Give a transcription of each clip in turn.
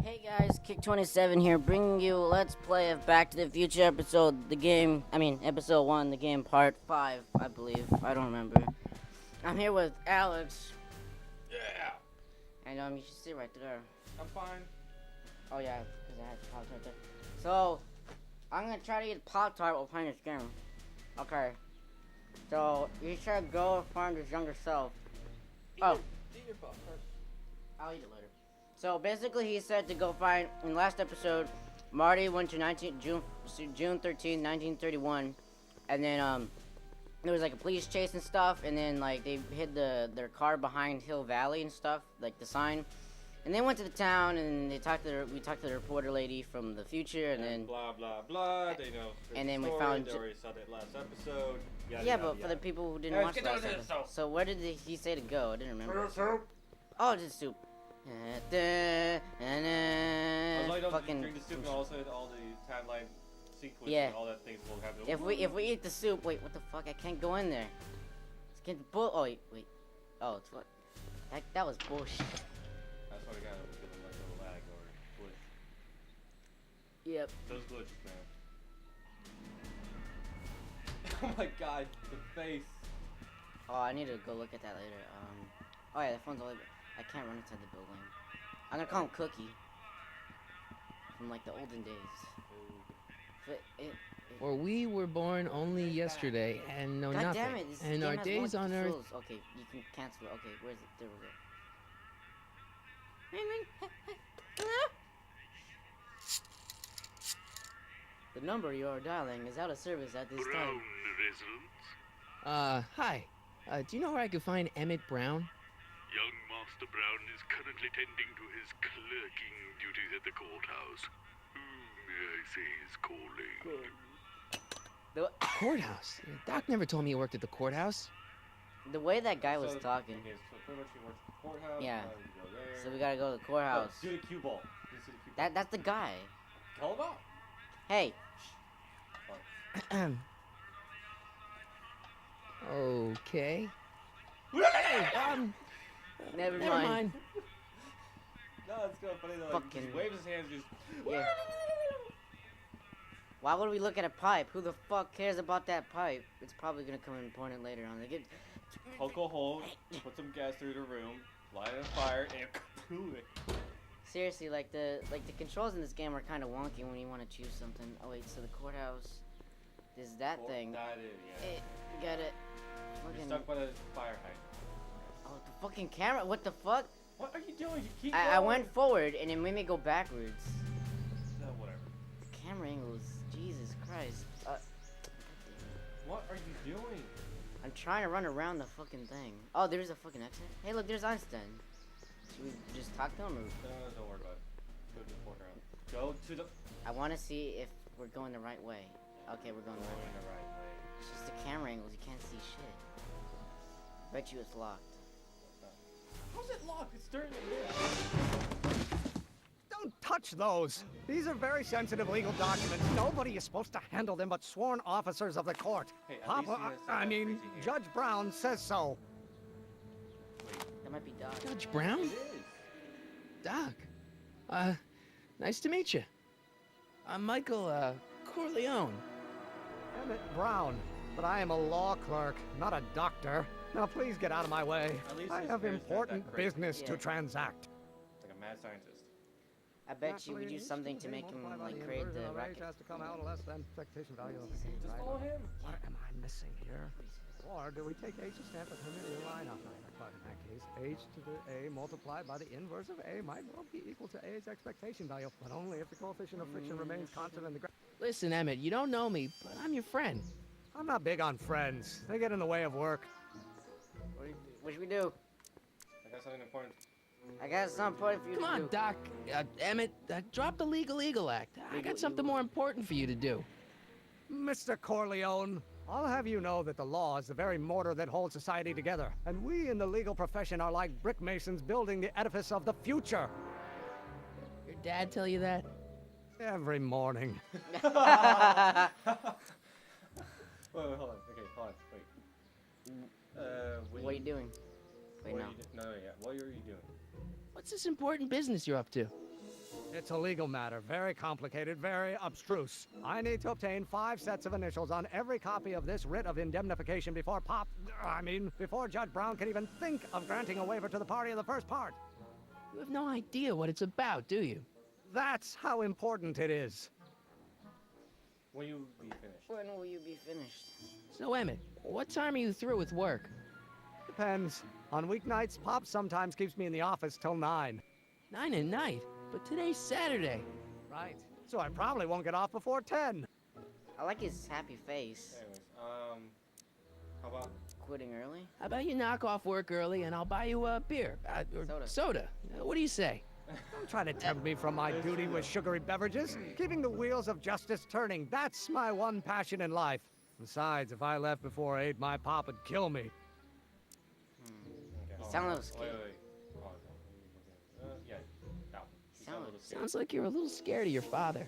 Hey guys, Kick27 here, bringing you Let's Play of Back to the Future episode 1, the game part 5, I believe. I don't remember. I'm here with Alex. Yeah. And you should sit right there. I'm fine. Oh yeah, because I had the Pop-Tart there. So, I'm gonna try to eat a Pop-Tart while playing this game. Okay. So, you should go find his younger self. Eat your Pop-Tart. I'll eat it later. So basically, he said to go find. In the last episode, Marty went to June 13, 1931, and then there was like a police chase and stuff, and then like they hid their car behind Hill Valley and stuff, like the sign, and they went to the town and we talked to the reporter lady from the future, and then blah blah blah. They know. And then story. we found. They already saw that last episode. Yeah, but for the people who didn't watch last episode, so where did he say to go? I didn't remember. Oh, just soup. I was like, fucking drink the soup and also all the timeline sequence and all that things will happen. If we eat the soup, wait, what the fuck? I can't go in there. It's getting oh wait. Oh, it's what? That was bullshit. That's what I got. It was giving like a lag or glitch. Yep. Those glitches, man. Oh my god, the face. Oh, I need to go look at that later. Oh yeah, the phone's all over. I can't run inside the building. I'm gonna call him Cookie. From like the olden days. For we were born only yesterday and know God nothing. damn it, this and game our has days on Earth. controls. Okay, you can cancel it. Okay, where's it? There we go. The number you are dialing is out of service at this time. Hi. Do you know where I could find Emmett Brown? Young Master Brown is currently tending to his clerking duties at the courthouse. Who may I say is calling? Courthouse? Doc never told me he worked at the courthouse. The way that guy was talking. Okay, so pretty much he works at the courthouse. Yeah. Go there. So we gotta go to the courthouse. Do the cue ball. Just do the cue ball. That's the guy. Call him out. Hey. Okay. Hey, Never never mind. mind. No, it's kind of funny though. Like, Fucking- he waves his hands just. Yeah. Why would we look at a pipe? Who the fuck cares about that pipe? It's probably gonna come important later on. They get Poke a hole, put some gas through the room, light it on fire, and seriously, like the controls in this game are kind of wonky when you want to choose something. Oh wait, so the courthouse is that thing. That is, yeah. Hey, you got it. You're Fucking, stuck by the fire hydrant. oh, the fucking camera! What the fuck? What are you doing? You keep I going. went forward and it made me go backwards. No, whatever. The camera angles, Jesus Christ. What are you doing? I'm trying to run around the fucking thing. Oh, there's a fucking exit. Hey, look, there's Einstein. Should we just talk to him or? Don't worry about it. Go to the courthouse. Go to the. I want to see if we're going the right way. Okay, we're going the right way. the right way. It's just the camera angles. You can't see shit. Bet you it's locked. How's it locked? It's during the day. Don't touch those. These are very sensitive legal documents. Nobody is supposed to handle them but sworn officers of the court. Hey, at Papa, least he has I that mean, crazy hair. Judge Brown says so. That might be Doc. Judge Brown? It is. Doc. Nice to meet you. I'm Michael, Corleone. Emmett Brown. But I am a law clerk, not a doctor. Now please get out of my way. At least I his have hair's not that important crazy. business to Yeah. transact. Like a mad scientist. I bet you we do something to make him like create the Range rocket. has to come out less than expectation value. Just follow him. What am I missing here? Or do we take h to stand for familiar line up? But in that case, h to the a multiplied by the inverse of a might well be equal to a's expectation value, but only if the coefficient of friction remains constant in the Listen, Emmett, you don't know me, but I'm your friend. I'm not big on friends. They get in the way of work. What should we do? I got something important. I got some point for you Come to on, do. Doc. Emmett, drop the Legal Eagle Act. I got something more important for you to do. Mr. Corleone, I'll have you know that the law is the very mortar that holds society together, and we in the legal profession are like brick masons building the edifice of the future. Your dad tell you that? Every morning. Wait, hold on. Okay, hold on. Wait. What are you doing? Wait, no. No, yeah. What are you doing? What's this important business you're up to? It's a legal matter, very complicated, very abstruse. I need to obtain 5 sets of initials on every copy of this writ of indemnification before before Judge Brown can even think of granting a waiver to the party in the first part. You have no idea what it's about, do you? That's how important it is. When you be finished? When will you be finished? So, Emmett, what time are you through with work? Depends. On weeknights, Pop sometimes keeps me in the office till 9. 9 at night? But today's Saturday. Right. So I probably won't get off before 10. I like his happy face. Anyways, how about Quitting early? How about you knock off work early and I'll buy you a beer? Or soda. What do you say? Don't try to tempt me from my duty with sugary beverages. Keeping the wheels of justice turning, that's my one passion in life. Besides, if I left before 8, my pop would kill me. Okay, You sound a little scared. Wait. Yeah. No. You sound a little scared. Sounds like you're a little scared of your father.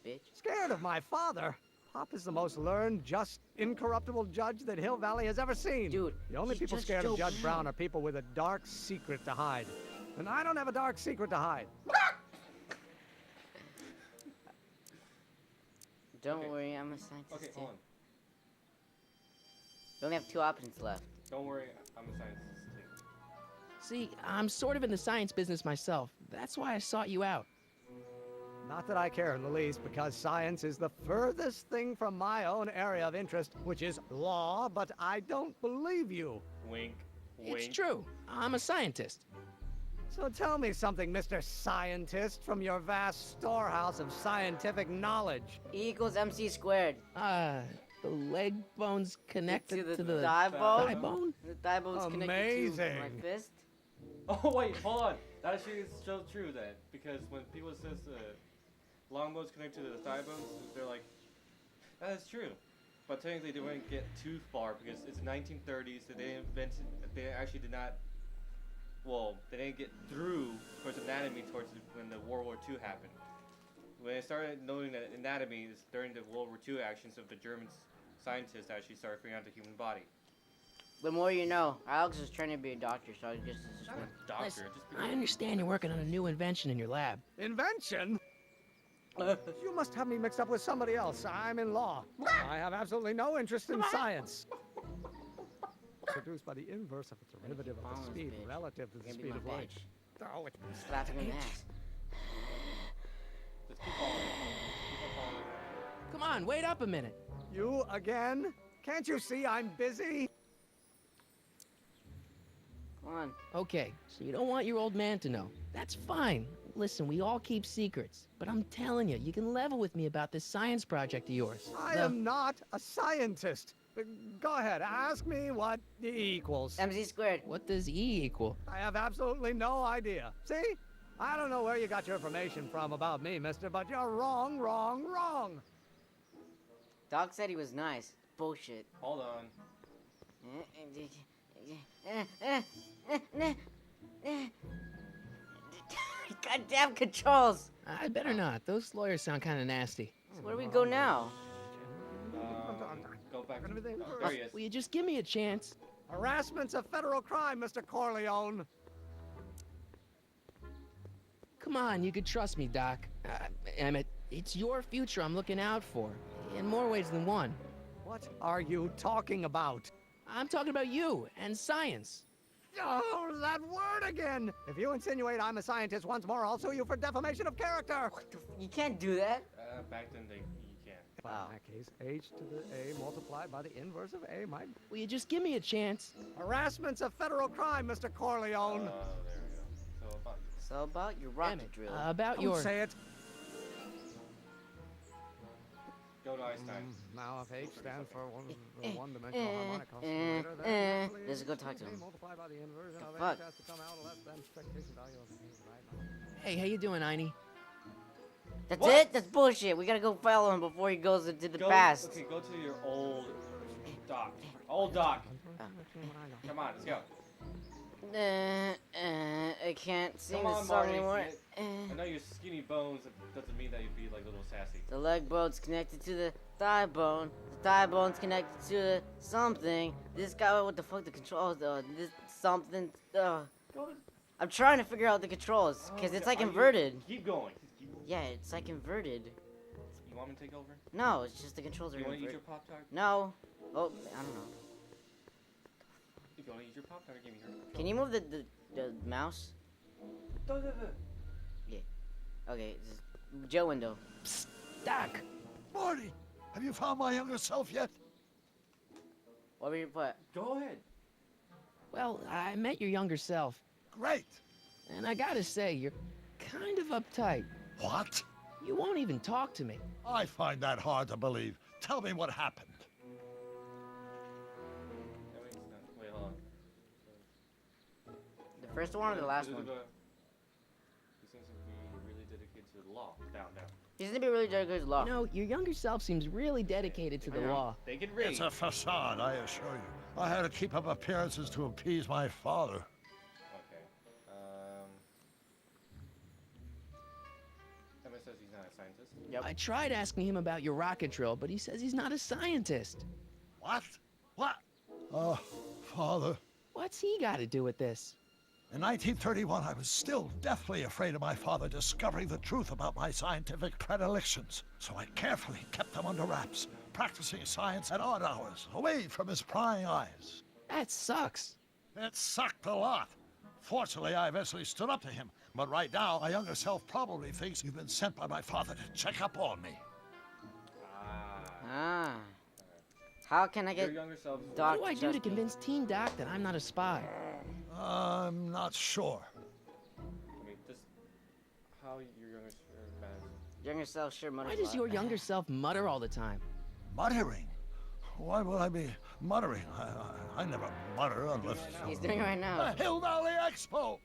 Bitch. Scared of my father? Pop is the most learned, just, incorruptible judge that Hill Valley has ever seen. Dude, the only he's people just scared of Judge joking. Brown are people with a dark secret to hide. And I don't have a dark secret to hide. Don't Okay. worry, I'm a scientist Okay, too. hold on. We only have 2 options left. Don't worry, I'm a scientist too. See, I'm sort of in the science business myself. That's why I sought you out. Not that I care in the least, because science is the furthest thing from my own area of interest, which is law, but I don't believe you. Wink. Wink. It's true. I'm a scientist. So tell me something, Mr. Scientist, from your vast storehouse of scientific knowledge. E equals MC squared. The leg bone's connected to the thigh bone? thigh bone? The thigh bone's connected to Amazing. my fist. Oh wait, hold on. That actually is so true then, because when people says long bones connect to the thigh bones, they're like, that is true. But technically, they wouldn't get too far because it's 1930s. So they actually did not. Well, they didn't get through towards anatomy when the World War II happened. When they started knowing that anatomy is during the World War II actions of the German scientists actually started figuring out the human body. The more you know. Alex is trying to be a doctor, so I just Not a doctor, Listen, just I understand you're working on a new invention in your lab. Invention? You must have me mixed up with somebody else. I'm in law. I have absolutely no interest in science. Produced by the inverse of the derivative of the Mama's speed bitch. relative to the Gonna be speed my of light. bitch. Oh, it's Slapping in the ass. Just keep following. Keep on following. Come on, wait up a minute. you again? Can't you see I'm busy? Come on. Okay, so you don't want your old man to know. That's fine. Listen, we all keep secrets. But I'm telling you, you can level with me about this science project of yours. I am not a scientist. Go ahead, ask me what E equals. MC squared. What does E equal? I have absolutely no idea. See? I don't know where you got your information from about me, mister, but you're wrong, wrong, wrong. Doc said he was nice. Bullshit. Hold on. Goddamn controls. I better not. Those lawyers sound kind of nasty. So where do we go now? Go back. Everything Oh, first. there he is. Will you just give me a chance? Harassment's a federal crime, Mr. Corleone. Come on, you could trust me, Doc. Emmett, it's your future I'm looking out for. In more ways than one. What are you talking about? I'm talking about you and science. Oh, that word again! If you insinuate I'm a scientist once more, I'll sue you for defamation of character. You can't do that. Back then, you can't. Wow. In that case, h to the a multiplied by the inverse of a might... Will you just give me a chance? Harassment's a federal crime, Mr. Corleone. There we go. So about you. So about your rocket Emmett, drill. about Don't your... say it. Go to Einstein. Now, if h stands for one-dimensional harmonic oscillator, then Let's go talk to him. multiplied by the inversion of fuck? h has to come out less than expectation value of a right? Hey, how you doing, Einie? That's What? it? That's bullshit. We gotta go follow him before he goes into the past. Okay, go to your old doc. Old doc. Come on, let's go. I can't sing Come this on, song Marty. anymore. I know you're skinny bones. It doesn't mean that you'd be like a little sassy. The leg bone's connected to the thigh bone. The thigh bone's connected to the something. This guy, what the fuck the controls? This something. Go to. I'm trying to figure out the controls because it's like Are you- inverted. Keep going. Just keep going. Yeah, it's like inverted. You want me to take over? No, it's just the controls are You want to eat inverted. your Pop-Tart? No. Oh, I don't know. If you want to eat your Pop-Tart, give me your... Can you move the mouse? Yeah. Okay, just Joe window. Psst, Doc. Marty, have you found my younger self yet? What were you put? Go ahead. Well, I met your younger self, Great. and I gotta say, you're kind of uptight. What? You won't even talk to me. I find that hard to believe. Tell me what happened. Wait, hold on. The first one or the last one? He seems to be really dedicated to the law. Down. He's gonna be really dedicated to law. You know, your younger self seems really dedicated to the law. They can read. It's a facade, I assure you. I had to keep up appearances to appease my father. Okay. Emmett says he's not a scientist. Yep. I tried asking him about your rocket drill, but he says he's not a scientist. What? What? Oh, Father. What's he got to do with this? In 1931, I was still deathly afraid of my father discovering the truth about my scientific predilections. So I carefully kept them under wraps, practicing science at odd hours, away from his prying eyes. That sucks. It sucked a lot. Fortunately, I eventually stood up to him. But right now, my younger self probably thinks you've been sent by my father to check up on me. Ah. How can I Your get younger self. Doc What do I do to convince Teen Doc that I'm not a spy? I'm not sure. I mean, just how your younger self matters. younger self sure mutters Why a does lot. your younger self mutter all the time? Muttering? Why would I be muttering? I never mutter unless... He's doing it right now. The Hill Valley Expo!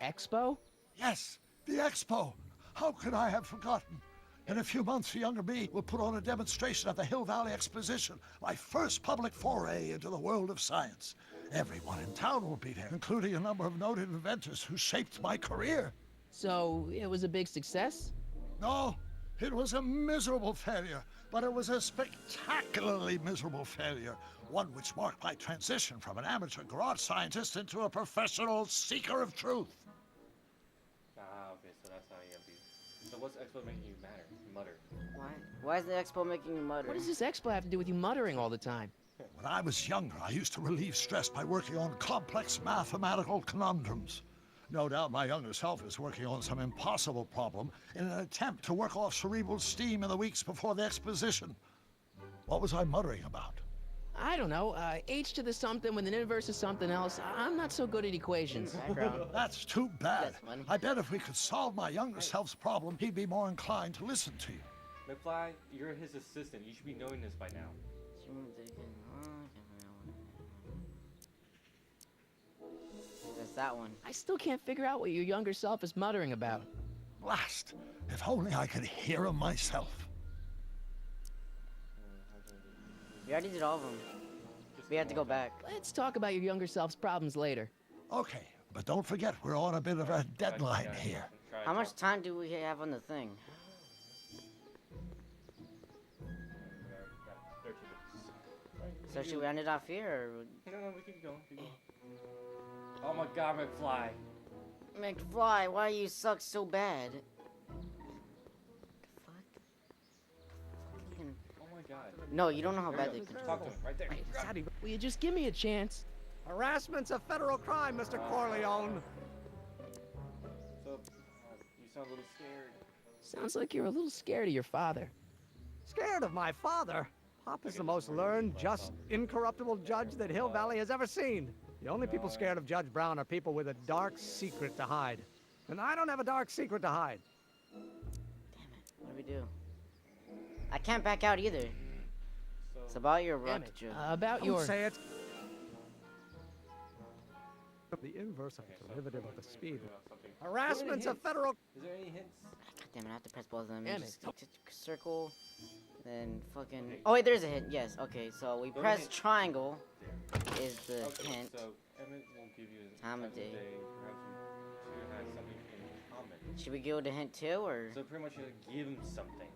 The expo? Yes, the Expo. How could I have forgotten? In a few months, the younger me will put on a demonstration at the Hill Valley Exposition, my first public foray into the world of science. Everyone in town will be there, including a number of noted inventors who shaped my career. So it was a big success? No, it was a miserable failure, but it was a spectacularly miserable failure, one which marked my transition from an amateur garage scientist into a professional seeker of truth. Ah, okay, so that's how you be. So what's Expo making you mutter? Why is the expo making you mutter? What does this expo have to do with you muttering all the time? When I was younger, I used to relieve stress by working on complex mathematical conundrums. No doubt my younger self is working on some impossible problem in an attempt to work off cerebral steam in the weeks before the exposition. What was I muttering about? I don't know. H to the something with an inverse of something else. I'm not so good at equations. Background. That's too bad. That's funny. I bet if we could solve my younger self's problem, he'd be more inclined to listen to you. McFly, you're his assistant. You should be knowing this by now. That's that one. I still can't figure out what your younger self is muttering about. Blast! If only I could hear him myself. We already did all of them. We have to go back. Let's talk about your younger self's problems later. Okay, but don't forget we're on a bit of a deadline here. How much time do we have on the thing? So should we end it off here, No, we can go. Oh my God, McFly. or McFly? Why you suck so bad? Fuck. Fucking- Oh my God. No, you don't know how Here bad we they go. control. Talk to him right there. Will you just give me a chance? Harassment's a federal crime, Mr. Corleone. So, you sound a little scared. Sounds like you're a little scared of your father. Scared of my father? Pop is the most learned, just, incorruptible judge that Hill Valley has ever seen. The only people scared of Judge Brown are people with a dark secret to hide. And I don't have a dark secret to hide. Damn it. What do we do? I can't back out either. So, It's about your Damn rocket it. joke. About Don't your... say it. The inverse of okay, the so derivative we of the want to speed. do something. Harassment's a federal... Is there any hints? God damn it, I have to press both of them. Damn Just it. circle, then fucking... Oh wait, there's a hint. Yes, okay, so we Go press ahead. triangle is the Okay, hint. so Emmett will give you Time of day. Perhaps you two have something in common. Should we go to hint 2 or So pretty much you give him something.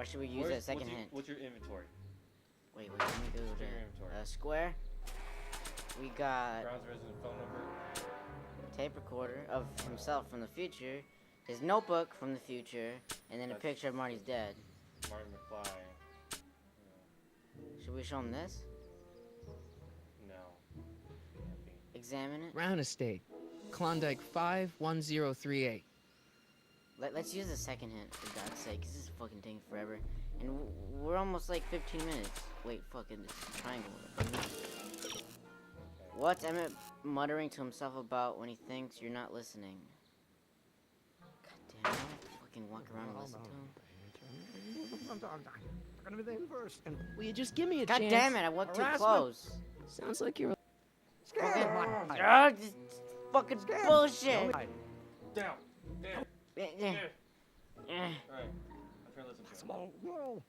should we use that second hint? What's your inventory? Wait, let me go What's your inventory? to square. We got Brown's resident phone number. tape recorder of himself from the future. his notebook from the future, and then a That's- picture of Marty's dad. Marty McFly. Should we show him this? No. Examine it? Brown Estate, Klondike 51038. Let's use the second hint, for God's sake, 'cause this is fucking taking forever. And we're almost like 15 minutes. Wait, fucking this triangle. What's Emmett muttering to himself about when he thinks you're not listening? God damn, I have to fucking walk around and listen to him. They're gonna be the inverse. And Will you just give me a God chance? damn it, I walked too Harassment. close. Sounds like you're... Fucking, this fucking bullshit. Down. There. Eh, There. eh. Alright. I'm trying to listen to him. Whoa.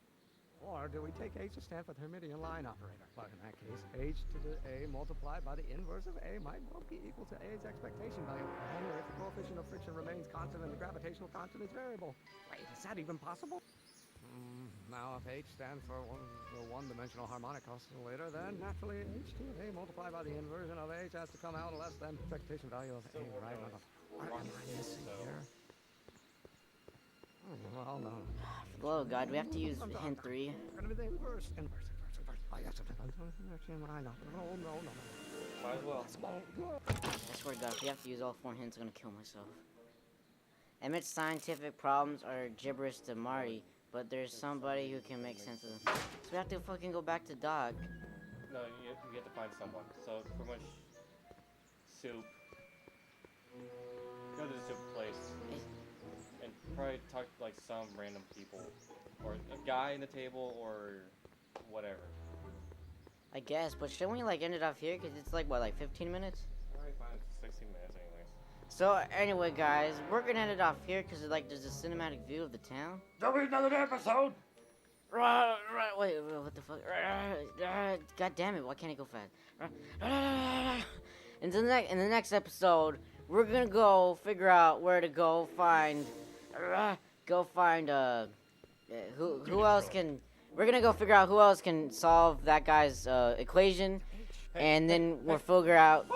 Or do we take H to stand for the Hermitian line operator? But in that case, H to the A multiplied by the inverse of A might well be equal to A's expectation value, only if the coefficient of friction remains constant and the gravitational constant is variable. Wait, is that even possible? Now, if H stands for the one-dimensional harmonic oscillator, then naturally H to the A multiplied by the inversion of H has to come out less than the expectation value of Still A, working right? on What am I missing so- here? Well, no. Whoa, God, we have to use hint 3. Gonna be the inverse. Oh, yes, I know. No. Might as well. I swear to God, if we have to use all 4 hints, I'm gonna kill myself. Emmett's scientific problems are gibberish to Marty, but there's somebody who can make sense of them. So we have to fucking go back to Doc. No, you have to find someone. So pretty much soup. Go to the soup place and probably talk to like some random people, or a guy in the table, or whatever. I guess, but shouldn't we like end it off here? Cause it's like what, like 15 minutes? Alright, fine. It's 16 minutes anyways. So anyway, guys, we're gonna end it off here because like there's a cinematic view of the town. There'll be another episode. Right, wait, what the fuck? God damn it! Why can't it go fast? In the next episode, we're gonna go figure out where to go find who else can. We're gonna go figure out who else can solve that guy's equation, and then we'll figure out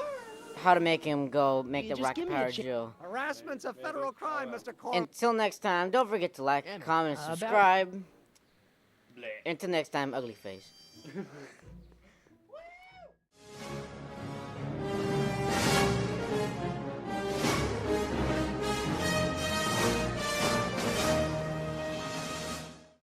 how to make him go make You the just rocket give me a powered chi- drill. Harassment's a federal crime, Mr. Corp. Until next time, don't forget to like, Emmett, comment, and about- subscribe. Bleh. Until next time, ugly face.